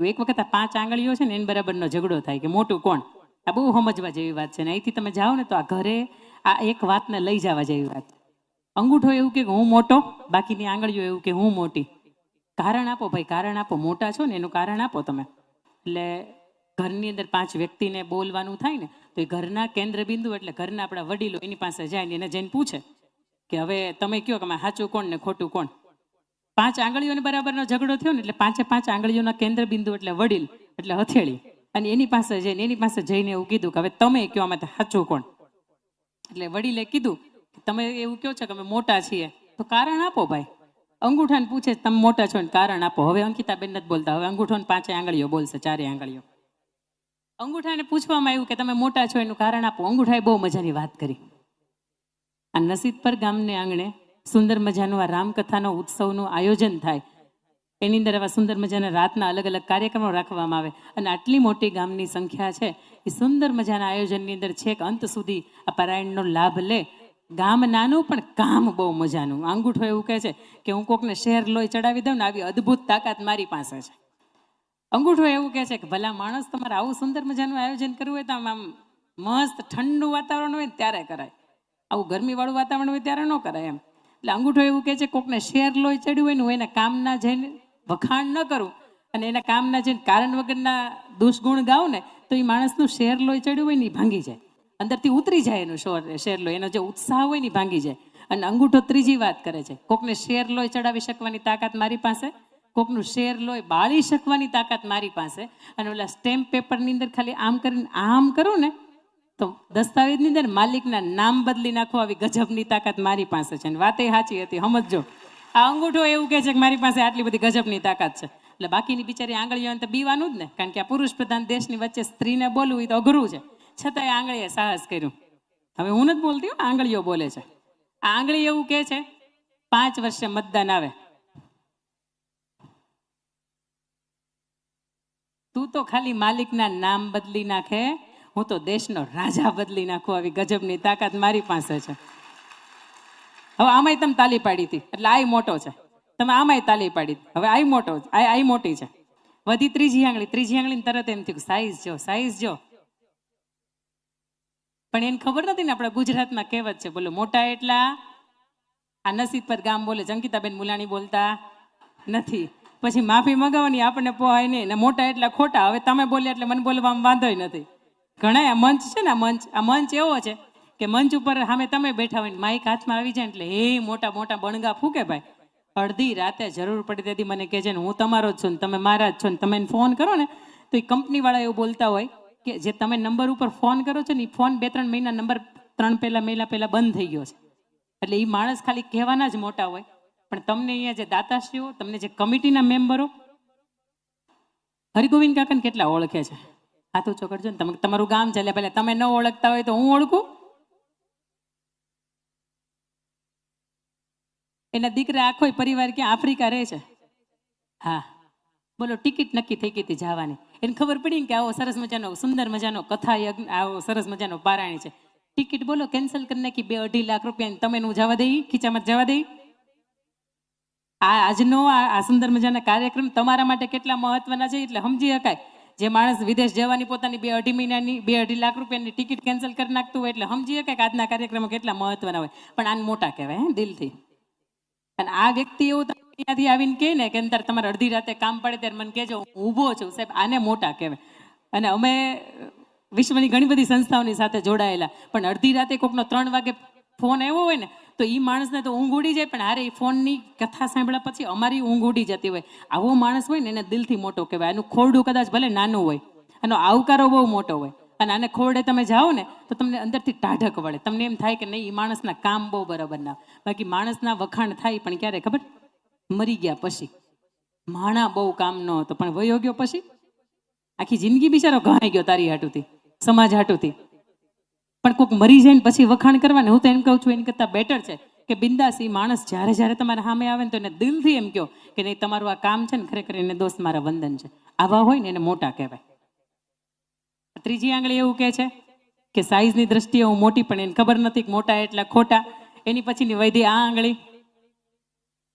એક વખત આ 5 આંગળીઓ છે ને એની બરાબરનો ઝઘડો થાય કે મોટું કોણ. આ બહુ સમજવા જેવી વાત છે ને અહીંથી તમે જાઓ ને તો આ ઘરે આ એક વાતને લઈ જવા જેવી વાત. અંગૂઠો એવું કે હું મોટો, બાકીની આંગળીઓ એવું કે હું મોટી. કારણ આપો ભાઈ, કારણ આપો. મોટા છો ને એનું કારણ આપો તમે. એટલે ઘરની અંદર 5 વ્યક્તિને બોલવાનું થાય ને તો એ ઘરના કેન્દ્ર બિંદુ એટલે ઘરના આપણા વડીલો એની પાસે જાય ને એને જઈને પૂછે કે હવે તમે કહો કે સાચું કોણ ને ખોટું કોણ. 5 આંગળીઓને બરાબરનો ઝઘડો થયો ને એટલે 5 આંગળીઓના કેન્દ્ર બિંદુ એટલે વડીલ એટલે હથેળી, અને એની પાસે જઈને એવું કીધું કે હવે તમે કહો આમાં સાચું કોણ. એટલે વડીલે કીધું તમે એવું કહો છો કે અમે મોટા છીએ તો કારણ આપો ભાઈ. અંગૂઠાને પૂછે તમે મોટા છો ને કારણ આપો. હવે અંકિતાબેન નથી બોલતા, હવે અંગૂઠોને 5 આંગળીઓ બોલશે, 4 આંગળીઓ. અંગૂઠાને પૂછવામાં આવ્યું કે તમે મોટા છો એનું કારણ આપો. અંગૂઠાએ બહુ મજાની વાત કરી. આ નસીબપર ગામને આંગણે સુંદર મજાનું આ રામકથાનો ઉત્સવનું આયોજન થાય. એની અંદર આવા સુંદર મજાના રાતના અલગ અલગ કાર્યક્રમો રાખવામાં આવે અને આટલી મોટી ગામની સંખ્યા છે એ સુંદર મજાના આયોજનની અંદર છેક અંત સુધી આ પારાયણનો લાભ લે. ગામ નાનું પણ કામ બહુ મજાનું. અંગૂઠો એવું કહે છે કે હું કોકને શેર લોહી ચડાવી દઉં ને આવી અદ્ભુત તાકાત મારી પાસે છે. અંગૂઠો એવું કહે છે કે ભલા માણસ તમારે આવું સુંદર મજાનું આયોજન કરવું હોય તો આમ મસ્ત ઠંડુ વાતાવરણ હોય ત્યારે કરાય, આવું ગરમીવાળું વાતાવરણ હોય ત્યારે ન કરાય એમ. એટલે અંગૂઠો એવું કહે છે કોકને શેર લોહી ચડ્યું હોય ને હું એના કામના જઈને વખાણ ન કરું અને એના કામના જઈને કારણ વગરના દુષ્ગુણ ગાઉં ને તો એ માણસનું શેર લોહી ચડ્યું હોય ને એ ભાંગી જાય, અંદરથી ઉતરી જાય એનું શેર લોહી, એનો જે ઉત્સાહ હોય ને ભાંગી જાય. અને અંગૂઠો ત્રીજી વાત કરે છે, કોકને શેર લોહી ચડાવી શકવાની તાકાત મારી પાસે, કોકનું શેર લોહી બાળી શકવાની તાકાત મારી પાસે. અને ઓલા સ્ટેમ્પ પેપરની અંદર ખાલી આમ કરીને આમ કરું ને તો દસ્તાવેજની અંદર માલિકના નામ બદલી નાખો આવી ગજબની તાકાત મારી પાસે છે. અને વાતે સાચી હતી, સમજો. આ અંગૂઠો એવું કહે છે કે મારી પાસે આટલી બધી ગજબની તાકાત છે. એટલે બાકીની બિચારી આંગળીઓને તો બીવાનું જ ને, કારણ કે આ પુરુષ પ્રધાન દેશની વચ્ચે સ્ત્રીને બોલવું એ તો અઘરું છે. છતાંય આંગળીએ સાહસ કર્યું. હવે હું નથી બોલતી, આંગળીઓ બોલે છે. આ આંગળી એવું કહે છે 5 વર્ષે મતદાન આવે, તું તો ખાલી માલિકના નામ બદલી નાખે, હું તો દેશનો રાજા બદલી નાખું, આવી ગજબની તાકાત મારી પાસે છે. હવે આમાંય તમે તાલી પાડી હતી એટલે આ મોટો છે, તમે આમાંય તાલી પાડી, હવે આ મોટો, આ મોટી છે. વધી ત્રીજી આંગળીને તરત એમ થયું સાઈઝ જો. પણ એને ખબર નથી ને આપણા ગુજરાતમાં કહેવત છે, બોલો મોટા એટલા આ નસીબ પર ગામ બોલે છે. અંકિતાબેન મુલાણી બોલતા નથી, પછી માફી મંગાવવાની આપણને પોહાય નહીં ને મોટા એટલા ખોટા. હવે તમે બોલ્યા એટલે મને બોલવામાં વાંધોય નથી. ઘણા આ મંચ છે ને, આ મંચ એવો છે કે મંચ ઉપર સામે તમે બેઠા હોય ને માઇક હાથમાં આવી જાય એટલે એ મોટા મોટા બણગા ફૂકે ભાઈ. અડધી રાતે જરૂર પડી તેથી મને કહે છે ને હું તમારો જ છું ને તમે મારા જ છો ને, તમે ફોન કરો ને તો એ કંપનીવાળા એવું બોલતા હોય કે જે તમે નંબર ઉપર ફોન કરો છો ને એ ફોન 2-3 મહિના નંબર 3 મહિના પહેલા બંધ થઈ ગયો છે. એટલે એ માણસ ખાલી કહેવાના જ મોટા હોય, પણ તમને અહીંયા જે દાતાશ્રીઓ, તમને જે કમિટીના મેમ્બરો હરિગોવિંદ કાકાને કેટલા ઓળખે છે? હાથ ઊંચો કરજો ને. તમે તમારું ગામ ચાલે, ભલે તમે ન ઓળખતા હોય તો હું ઓળખું. એના દીકરા આખો પરિવાર ક્યાં આફ્રિકા રહે છે. હા બોલો, ટિકિટ નક્કી થઈ ગઈ હતી જવાની. એને ખબર પડી કે આવો સરસ મજાનો સુંદર મજાનો કથા યજ્ઞ, આવો સરસ મજાનો પારાયણ છે. ટિકિટ બોલો કેન્સલ કરી નાખી 2-2.5 લાખ રૂપિયા. તમે નું જવા દઈ, ખીચામાં જવા દઈ. આજનો આ સુંદર મજાના કાર્યક્રમ તમારા માટે કેટલા મહત્વના છે એટલે સમજી શકાય. જે માણસ વિદેશ જવાની પોતાની 2-2.5 મહિનાની 2-2.5 લાખ રૂપિયાની ટિકિટ કેન્સલ કરી નાખતું હોય એટલે સમજી શકાય કે આજના કાર્યક્રમો કેટલા મહત્વના હોય. પણ આને મોટા કહેવાય દિલથી. અને આ વ્યક્તિ એવું ત્યાંથી આવીને કહે ને કે અંદર તમારે અડધી રાતે કામ પડે ત્યારે મને કહેજો, હું ઊભો છું સાહેબ, આને મોટા કહેવાય. અને અમે વિશ્વની ઘણી બધી સંસ્થાઓની સાથે જોડાયેલા, પણ અડધી રાતે કોકનો 3 વાગે ફોન આવ્યો હોય ને તો એ માણસને તો ઊંઘ ઉડી જાય, પણ હારે એ ફોનની કથા સાંભળ્યા પછી અમારી ઊંઘ ઉડી જતી હોય. આવો માણસ હોય ને એને દિલથી મોટો કહેવાય. આનું ખોરડું કદાચ ભલે નાનું હોય, આનો આવકારો બહુ મોટો હોય. અને આને ખોરડે તમે જાઓ ને તો તમને અંદરથી ટાઢક વળે, તમને એમ થાય કે નહીં એ માણસના કામ બહુ બરાબર ના. બાકી માણસના વખાણ થાય પણ ક્યારે ખબર? મરી ગયા પછી. માણા બહુ કામ ન હતો પણ વયો ગયો પછી આખી જિંદગી બિચારો ઘાઈ ગયો તારી હાટુથી, સમાજ હાટુથી. પણ કોઈક મરી જાય ને પછી વખાણ કરવાને, હું તો એમ કહું છું એની કરતાં બેટર છે કે બિંદાસ એ માણસ જ્યારે તમારા સામે આવે ને તો એને દિલથી એમ કહો કે નહીં તમારું આ કામ છે ને ખરેખર એને દોસ્ત મારા વંદન છે. આવા હોય ને એને મોટા કહેવાય. ત્રીજી આંગળી એવું કહે છે કે સાઈઝની દ્રષ્ટિએ હું મોટી, પણ એને ખબર નથી કે મોટા એટલા ખોટા. એની પછીની વૈધી આ આંગળી,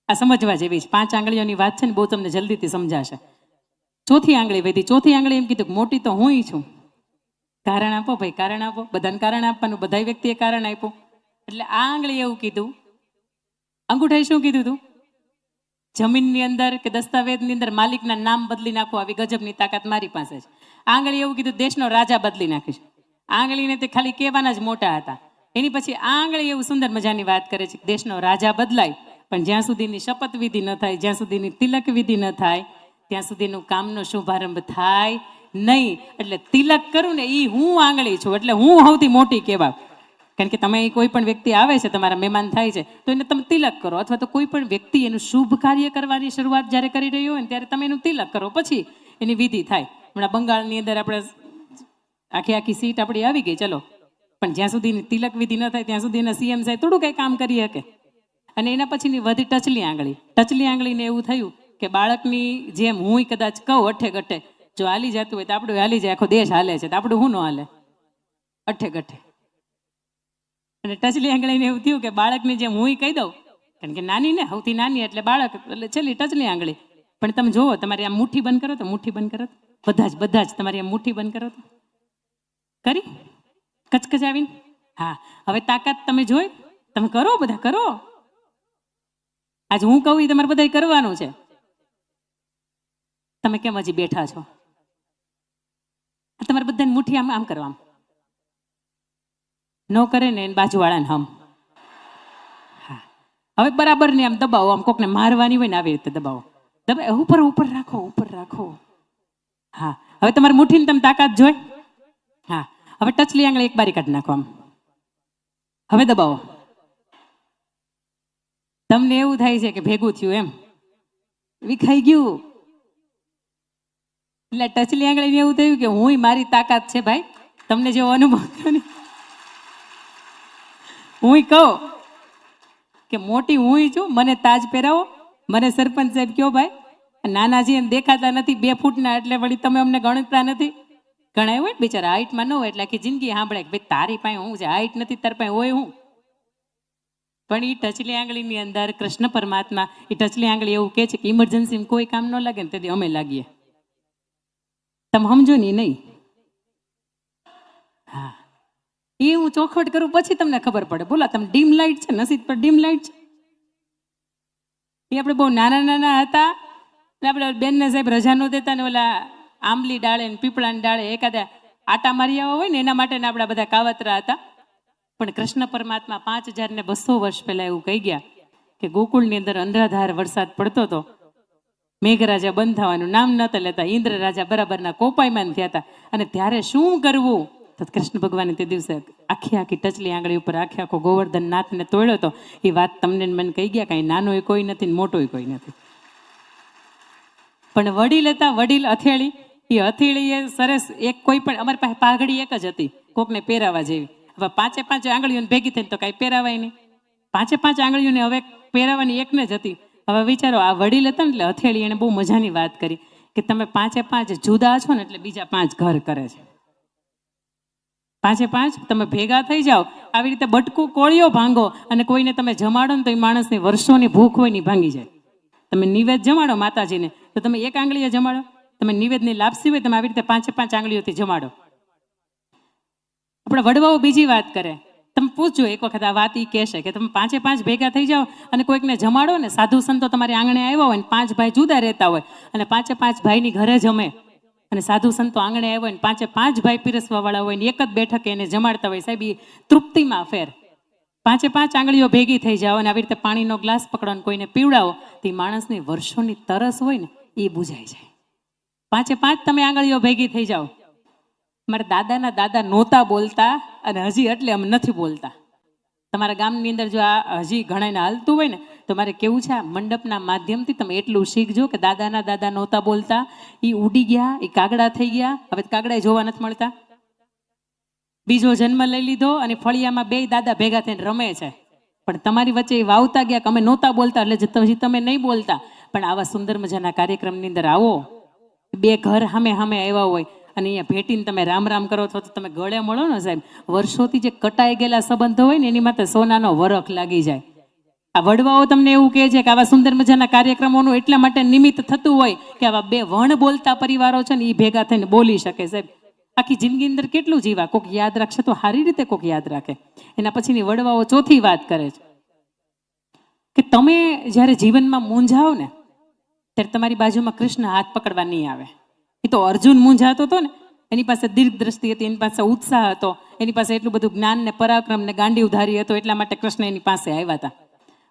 આ સમજવા જેવી છે. 5 આંગળીઓની વાત છે ને બહુ તમને જલ્દીથી સમજાશે. ચોથી આંગળી વધી. ચોથી આંગળી એમ કીધું કે મોટી તો હું છું. કારણ આપો ભાઈ, કારણ આપો. બધાને કારણ આપવાનું, બધા વ્યક્તિએ કારણ આપ્યું. એટલે આ આંગળી એવું કીધું. અંગૂઠાએ શું કીધું તું? જમીનની અંદર કે દસ્તાવેજની અંદર માલિકના નામ બદલી નાખો, આવી ગજબની તાકાત મારી પાસે છે. આંગળી એવું કીધું દેશનો રાજા બદલી નાખીશ. આંગળીને તે ખાલી કહેવાના જ મોટા હતા. એની પછી આ આંગળી એવું સુંદર મજાની વાત કરે છે કે દેશનો રાજા બદલાય, પણ જ્યાં સુધીની શપથવિધિ ન થાય, જ્યાં સુધીની તિલક વિધિ ન થાય, ત્યાં સુધીનું કામનો શુભારંભ થાય નહીં. એટલે તિલક કરું ને એ હું આંગળી છું, એટલે હું સૌથી મોટી કહેવાય. કારણ કે તમે કોઈ પણ વ્યક્તિ આવે છે, તમારા મહેમાન થાય છે, તો એને તમે તિલક કરો. અથવા તો કોઈ પણ વ્યક્તિ એનું શુભ કાર્ય કરવાની શરૂઆત જ્યારે કરી રહ્યો હોય ને ત્યારે તમે એનું તિલક કરો, પછી એની વિધિ થાય. હમણાં બંગાળની અંદર આપણે આખી સીટ આપણી આવી ગઈ, ચલો, પણ જ્યાં સુધી તિલક વિધિ ન થાય ત્યાં સુધી એના સીએમ સાહેબ થોડું કંઈ કામ કરી શકે. અને એના પછીની વધી ટચલી આંગળી. ટચલી આંગળીને એવું થયું કે બાળકની જેમ હું કદાચ કહું અઠે ગઠે, જો હાલી જતું હોય તો આપણું હાલી જાય, આખો દેશ હાલે છે, તો આપણું શું ન હાલે? અઠે ગઠે. અને ટચલી આંગળીને એવું થયું કે બાળકની જેમ હું કહી દઉં, કારણ કે નાની ને, સૌથી નાની એટલે બાળક, એટલે છેલ્લી ટચલી આંગળી. પણ તમે જુઓ, તમારી આમ મુઠ્ઠી બંધ કરો તો, મુઠ્ઠી બંધ કરો, બધા જ તમારી આમ મુઠ્ઠી બંધ કરો તો કરી કચકચાવીને. હા, હવે તાકાત તમે જોઈ, તમે કરો, બધા કરો. આજે હું કહું એ તમારે બધા કરવાનું છે. તમે કેમ હજી બેઠા છો? તમારે બધાને મુઠ્ઠી આમ આમ કરવા, ન કરે ને એને બાજુવાળાને હમ. હા, હવે બરાબર ને આમ દબાવો, આમ કોકને મારવાની હોય ને આવી રીતે દબાવો, ઉપર ઉપર રાખો, ઉપર રાખો. હા, હવે તમારી મુઠ્ઠીને તમે તાકાત જોઈ. હા, હવે ટચલી આંગળી એક બારી કાઢી નાખો આમ. હવે દબાવો. તમને એવું થાય છે કે ભેગું થયું, એમ વિખાઈ ગયું. એટલે ટચલી આંગળીને એવું થયું કે હું મારી તાકાત છે ભાઈ. તમને જેવો અનુભવ થયો ને, હું કહું કે મોટી હું છું, મને તાજ પહેરાવો, મને સરપંચ સાહેબ કયો ભાઈ. નાનાજી એમ દેખાતા નથી, 2 ફૂટના, એટલે વળી તમે અમને ગણતા નથી. ઘણા હોય ને બિચારા હાઈટમાં ન હોય એટલે આખી જિંદગી સાંભળે કે ભાઈ તારી પાસે હું છે, હાઈટ નથી તારી પાસે હોય હું. પણ એ ટચલી આંગળીની અંદર કૃષ્ણ પરમાત્મા, એ ટચલી આંગળી એવું કહે છે કે ઇમરજન્સીમાં કોઈ કામ ન લાગે ને તેથી અમે લાગીએ. તમે સમજો ને નહીં. હા, એ હું ચોખવટ કરું પછી તમને ખબર પડે. બોલા, તમે ડીમ લાઇટ છે, નસીબ પર ડીમ લાઇટ છે. એ આપણે બહુ નાના હતા ને, આપણે બેનને સાહેબ રજા ન દેતા ને, ઓલા આંબલી ડાળે ને પીપળાની ડાળે એકાદા આટા મારી આવ્યા હોય ને, એના માટે આપણા બધા કાવતરા હતા. પણ કૃષ્ણ પરમાત્મા 5200 વર્ષ પહેલા એવું કહી ગયા કે ગોકુળની અંદર અંધાધાર વરસાદ પડતો હતો, મેઘરાજા બંધ થવાનું નામ નતા લેતા, ઇન્દ્ર રાજા બરાબરના કોપાયમાન થયા હતા. અને ત્યારે શું કરવું? તો કૃષ્ણ ભગવાને તે દિવસે આખી ટચલી આંગળી ઉપર આખો ગોવર્ધન નાથને તોડ્યો હતો. એ વાત તમને મને કહી ગયા, કાંઈ નાનો કોઈ નથી ને મોટો કોઈ નથી. પણ વડીલ હતા, વડીલ અથેળી. એ હથેળી એ સરસ, એક કોઈ પણ અમારી પાસે પાઘડી એક જ હતી, કોકને પહેરાવા જેવી. હવે 5 આંગળીઓને ભેગી થઈને તો કાંઈ પહેરાવાય નહીં. 5 આંગળીઓને હવે પહેરાવાની એકને જ હતી. હવે વિચારો, આ વડીલ હતા ને એટલે હથેળી એને બહુ મજાની વાત કરી કે તમે 5 જુદા છો ને એટલે બીજા 5 ઘર કરે છે. 5 તમે ભેગા થઈ જાઓ, આવી રીતે બટકું કોળીઓ ભાંગો અને કોઈને તમે જમાડો ને તો એ માણસની વર્ષોની ભૂખ હોય ને ભાંગી જાય. તમે નિવેદ જમાડો માતાજીને તો તમે 1 આંગળીએ જમાડો, તમે નિવેદની લાપસી હોય તમે આવી રીતે 5 આંગળીઓથી જમાડો. આપણે વડવાઓ બીજી વાત કરે, તમે પૂછજો એક વખત આ વાત એ કહેશે કે તમે 5 ભેગા થઈ જાઓ અને કોઈકને જમાડો ને, સાધુ સંતો તમારી આંગણે આવ્યા હોય ને 5 ભાઈ જુદા રહેતા હોય અને 5 ભાઈની ઘરે જમે, અને સાધુ સંતો આંગણે આવ્યા હોય ને 5 ભાઈ પીરસવા વાળા હોય ને એક જ બેઠકે એને જમાડતા હોય, સાહેબ એ તૃપ્તિમાં ફેર. 5 આંગળીઓ ભેગી થઈ જાઓ અને આવી રીતે પાણીનો ગ્લાસ પકડો ને કોઈને પીવડાવો, તે માણસની વર્ષોની તરસ હોય ને એ બુઝાઈ જાય. 5 તમે આંગળીઓ ભેગી થઈ જાઓ. મારા દાદાના દાદા નહોતા બોલતા અને હજી એટલે અમે નથી બોલતા. તમારા ગામની અંદર જો આ હજી ઘણાને હાલતું હોય ને તો મારે કેવું છે, આ મંડપના માધ્યમથી તમે એટલું શીખજો કે દાદાના દાદા નહોતા બોલતા, એ ઉડી ગયા, એ કાગડા થઈ ગયા. હવે કાગડા જોવા નથી મળતા. બીજો જન્મ લઈ લીધો અને ફળિયામાં 2 દાદા ભેગા થઈને રમે છે. પણ તમારી વચ્ચે એ વાવતા ગયા કે અમે નહોતા બોલતા એટલે હજી તમે નહીં બોલતા. પણ આવા સુંદર મજાના કાર્યક્રમની અંદર આવો, 2 ઘર સામે આવ્યા હોય અને અહીંયા ભેટીને તમે રામ રામ કરો છો તો તમે ગળે મળો ને સાહેબ, વર્ષોથી જે કટાઈ ગયેલા સંબંધો હોય ને એની માથે સોનાનો વરખ લાગી જાય. આ વડવાઓ તમને એવું કહે છે કે આવા સુંદર મજાના કાર્યક્રમોનું એટલા માટે નિમિત્ત થતું હોય કે આવા બે વણ બોલતા પરિવારો છે ને એ ભેગા થઈને બોલી શકે સાહેબ. આખી જિંદગી અંદર કેટલું જીવા, કોક યાદ રાખશે તો સારી રીતે કોક યાદ રાખે. એના પછીની વડવાઓ ચોથી વાત કરે છે કે તમે જ્યારે જીવનમાં મૂંઝાઓ ને ત્યારે તમારી બાજુમાં કૃષ્ણ હાથ પકડવા નહીં આવે. એ તો અર્જુન મૂંઝાતો હતો ને, એની પાસે દીર્ઘ દ્રષ્ટિ હતી, એની પાસે ઉત્સાહ હતો, એની પાસે એટલું બધું જ્ઞાન ને પરાક્રમ ને ગાંડી ઉધારી હતો, એટલા માટે કૃષ્ણ એની પાસે આવ્યા હતા.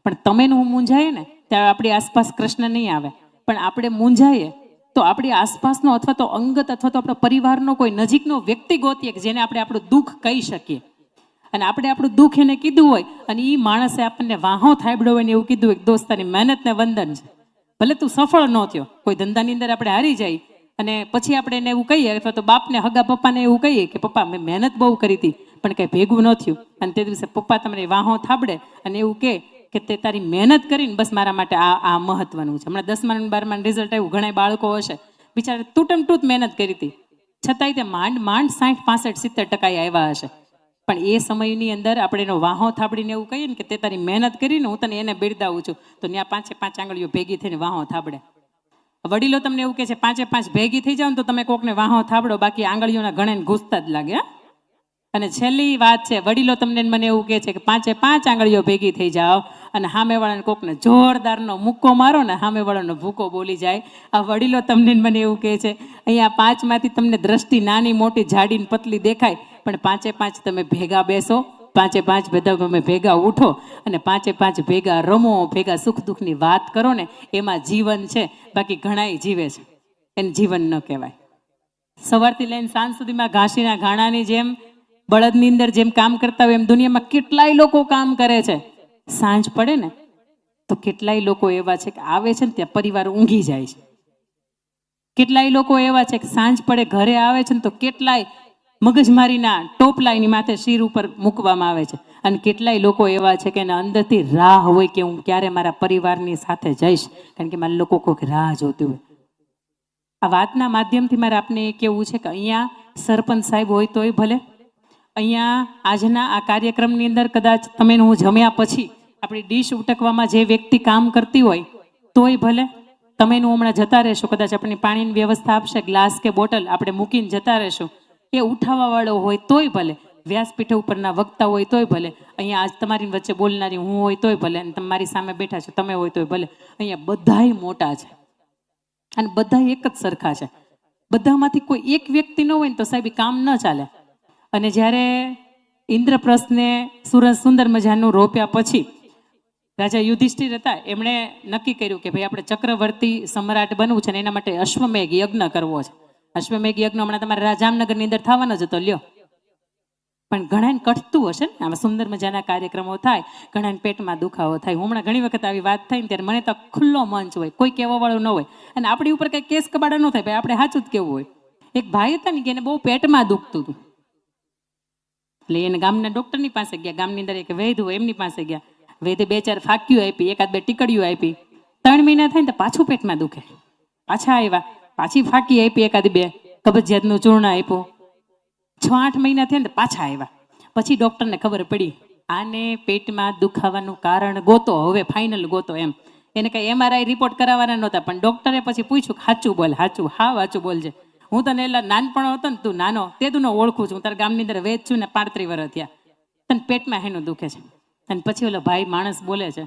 પણ તમે હું મૂંઝાઈએ ને ત્યારે આપણી આસપાસ કૃષ્ણ નહીં આવે, પણ આપણે મૂંઝાઈએ તો આપણી આસપાસનો અથવા તો અંગત અથવા તો આપણા પરિવારનો કોઈ નજીકનો વ્યક્તિ ગોતીએ કે જેને આપણે આપણું દુઃખ કહી શકીએ. અને આપણે આપણું દુઃખ એને કીધું હોય અને એ માણસે આપણને વાહો થાબડ્યો હોય ને એવું કીધું હોય, દોસ્તાની મહેનતને વંદન છે, ભલે તું સફળ ન થયો, કોઈ ધંધાની અંદર આપણે હારી જાય અને પછી આપણે એને એવું કહીએ અથવા તો બાપને હગા પપ્પાને એવું કહીએ કે પપ્પા મેં મહેનત બહુ કરી હતી પણ કંઈ ભેગું ન થયું, અને તે દિવસે પપ્પા તમને વાહો થાબડે અને એવું કે તે તારી મહેનત કરીને બસ મારા માટે આ મહત્વનું છે. હમણાં 10મા અને 12માનું રિઝલ્ટ આવ્યું, ઘણા બાળકો હશે બિચારે તૂટ મહેનત કરી હતી, છતાંય તે માંડ 60, 65, 70% આવ્યા હશે. પણ એ સમયની અંદર આપણે એનો વાહો થાબડીને એવું કહીએ ને કે તે તારી મહેનત કરીને હું તને એને બિરદાવું છું, તો ત્યાં 5 આંગળીઓ ભેગી થઈને વાહો થાબડે. વડીલો તમને એવું કહે છે 5 ભેગી થઈ જાવ ને તો તમે કોકને વાહો થાબડો, બાકી આંગળીઓના ગણે ઘૂસતા જ લાગે. અને છેલ્લી વાત છે, વડીલો તમને મને એવું કહે છે કે 5 આંગળીઓ ભેગી થઈ જાઓ અને સામેવાળાને કોકને જોરદારનો મુક્કો મારો ને સામેવાળાનો ભૂકો બોલી જાય. આ વડીલો તમને મને એવું કહે છે અહીંયા 5માંથી તમને દ્રષ્ટિ નાની મોટી જાડી ને પતલી દેખાય, પણ 5 તમે ભેગા બેસો, 5 બધા તમે ભેગા ઉઠો અને 5 ભેગા રમો, ભેગા સુખ દુઃખની વાત કરો ને, એમાં જીવન છે. બાકી ઘણાય જીવે છે એને જીવન ન કહેવાય. સવારથી લઈને સાંજ સુધીમાં ઘાસીના ઘાણાની જેમ બળદની અંદર જેમ કામ કરતા હોય એમ દુનિયામાં કેટલાય લોકો કામ કરે છે. સાંજ પડે ને તો કેટલાય લોકો એવા છે કે આવે છે ને ત્યાં પરિવાર ઊંઘી જાય છે. કેટલાય લોકો એવા છે કે સાંજ પડે ઘરે આવે છે ને તો કેટલાય મગજમારીના ટોપલાઈની માથે શિર ઉપર મૂકવામાં આવે છે. અને કેટલાય લોકો એવા છે કે એના અંદરથી રાહ હોય કે હું ક્યારે મારા પરિવારની સાથે જઈશ, કારણ કે મારા લોકો કોઈક રાહ જોતી હોય. આ વાતના માધ્યમથી મારે આપને એ કહેવું છે કે અહીંયા સરપંચ સાહેબ હોય તોય ભલે, અહીંયા આજના આ કાર્યક્રમની અંદર કદાચ તમે હું જમ્યા પછી આપણી ડીશ ઉટકવામાં જે વ્યક્તિ કામ કરતી હોય તોય ભલે, તમે હમણાં જતા રહેશો, કદાચ આપણને પાણીની વ્યવસ્થા આપશે, ગ્લાસ કે બોટલ આપણે મૂકીને જતા રહેશું, એ ઉઠાવવા વાળો હોય તોય ભલે, વ્યાસપીઠ ઉપરના વક્તા હોય તોય ભલે, અહીંયા આજ તમારી વચ્ચે બોલનારી હું હોય તોય ભલે, અને તમારી સામે બેઠા છો તમે હોય તોય ભલે, અહીંયા બધાય મોટા છે અને બધા એક જ સરખા છે. બધામાંથી કોઈ એક વ્યક્તિ ન હોય ને તો સાહેબ કામ ન ચાલે. અને જ્યારે ઇન્દ્રપ્રસ્થને સુંદર મજાનું રોપ્યા પછી રાજા યુધિષ્ઠિર હતા, એમણે નક્કી કર્યું કે ભાઈ આપણે ચક્રવર્તી સમ્રાટ બનવું છે ને એના માટે અશ્વમેઘ યજ્ઞ કરવો છે. અશ્વમેઘ યજ્ઞ હમણાં તમારા જામનગરની અંદર થવાનો જ હતો, લ્યો. પણ ઘણાને કટતું હશે ને, આમાં સુંદર મજાના કાર્યક્રમો થાય, ઘણાને પેટમાં દુખાવો થાય. હું હમણાં ઘણી વખત આવી વાત થઈ ને ત્યારે મને તો ખુલ્લો મંચ હોય, કોઈ કહેવા વાળું ન હોય અને આપણી ઉપર કંઈ કેસ કબાડા ન થાય, ભાઈ આપણે સાચું જ કેવું હોય. એક ભાઈ હતા ને કે એને બહુ પેટમાં દુખતું હતું, એટલે એને ગામના ડૉક્ટરની પાસે ગયા, ગામની અંદર એક વૈદ હોય એમની પાસે ગયા. વૈદે 2-4 ફાંકીઓ આપી, 1-2 ટીકડીઓ આપી. 3 મહિના થાય ને તો પાછું પેટમાં દુખે, પાછા આવ્યા, પાછી ફાંકી આપી, 1-2 કબજિયાતનું ચૂર્ણ આપ્યું. 6-8 મહિના થયા ને તો પાછા આવ્યા. પછી ડૉક્ટરને ખબર પડી આને પેટમાં દુખાવાનું કારણ ગોતો, હવે ફાઇનલ ગોતો એમ. એને કંઈ MRI રિપોર્ટ કરાવવાના નહોતા, પણ ડૉક્ટરે પછી પૂછ્યું સાચું બોલ, સાચું બોલજે. હું તને એટલે નાનપણ હતો ને, તું નાનો તે તું ઓળખું છું, હું તારા ગામની અંદર વેચ છું ને, 35 વર્ષ થયા, તને પેટમાં હેનું દુખે છે. અને પછી ઓલો ભાઈ માણસ બોલે છે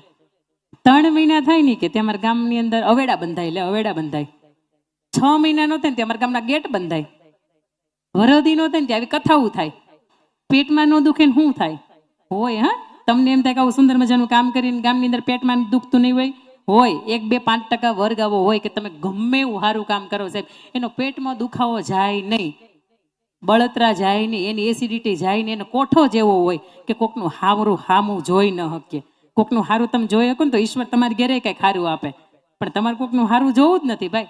3 મહિના થાય ને કે ત્યાં અમારા ગામની અંદર અવેડા બંધાય. 6 મહિના નો થાય ને ત્યાં અમારા ગામના ગેટ બંધાય. વરદી નો થાય ને ત્યાં આવી કથાઓ થાય. પેટમાં ન દુખે ને શું થાય હોય? હા, તમને એમ થાય કે આવું સુંદર મજાનું કામ કરીને ગામની અંદર પેટમાં દુખતું નહીં હોય? 1-2-5% વર્ગ આવો હોય કે તમે ગમે એવું સારું કામ કરો સાહેબ, એનો પેટમાં દુખાવો જાય નહીં, બળતરા જાય નહીં, એની એસિડિટી જાય નહીં, એનો કોઠો જેવો હોય કે કોકનું હામું જોઈ ન શકીએ. કોકનું સારું તમે જોઈ શકો ને તો ઈશ્વર તમારી ઘેરે કંઈક સારું આપે, પણ તમારે કોકનું સારું જોવું જ નથી ભાઈ.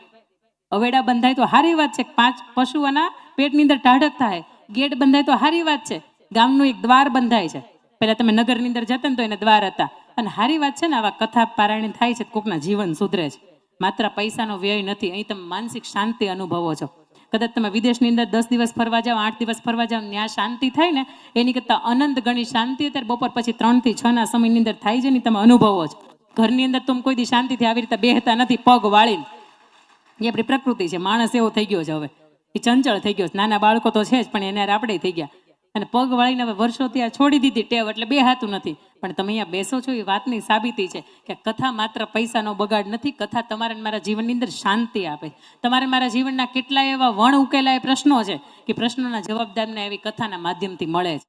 અવેડા બંધાય તો સારી વાત છે, 5 પશુઓના પેટની અંદર ટાઢક થાય. ગેટ બંધાય તો સારી વાત છે, ગામનું એક દ્વાર બંધાય છે. પહેલા તમે નગરની અંદર જતા ને તો એને દ્વાર હતા, અને સારી વાત છે ને આવા કથા પારાયણ થાય છે, કોકના જીવન સુધરે છે. માત્ર પૈસાનો વ્યય નથી, અહીં તમે માનસિક શાંતિ અનુભવો છો. કદાચ તમે વિદેશની અંદર 10 દિવસ ફરવા જાઓ, 8 દિવસ ફરવા જાઓ, ત્યાં શાંતિ થાય ને એની કરતાં અનંત ગણી શાંતિ અત્યારે બપોર પછી 3 થી 6 ના સમયની અંદર થાય છે ને તમે અનુભવો છો. ઘરની અંદર તમે કોઈ દી શાંતિથી આવી રીતે બેહતા નથી પગ વાળીને. એ આપણી પ્રકૃતિ છે. માણસ એવો થઈ ગયો છે હવે, એ ચંચળ થઈ ગયો છે. નાના બાળકો તો છે જ, પણ એને આપણે થઈ ગયા. અને પગ વાળીને હવે વર્ષોથી આ છોડી દીધી ટેવ, એટલે બેહાતું નથી. પણ તમે અહીંયા બેસો છો એ વાતની સાબિતી છે કે કથા માત્ર પૈસાનો બગાડ નથી. કથા તમારે મારા જીવનની અંદર શાંતિ આપે. તમારે મારા જીવનના કેટલાય એવા વણ ઉકેલાય પ્રશ્નો છે કે પ્રશ્નોના જવાબ તમને એવી કથાના માધ્યમથી મળે છે.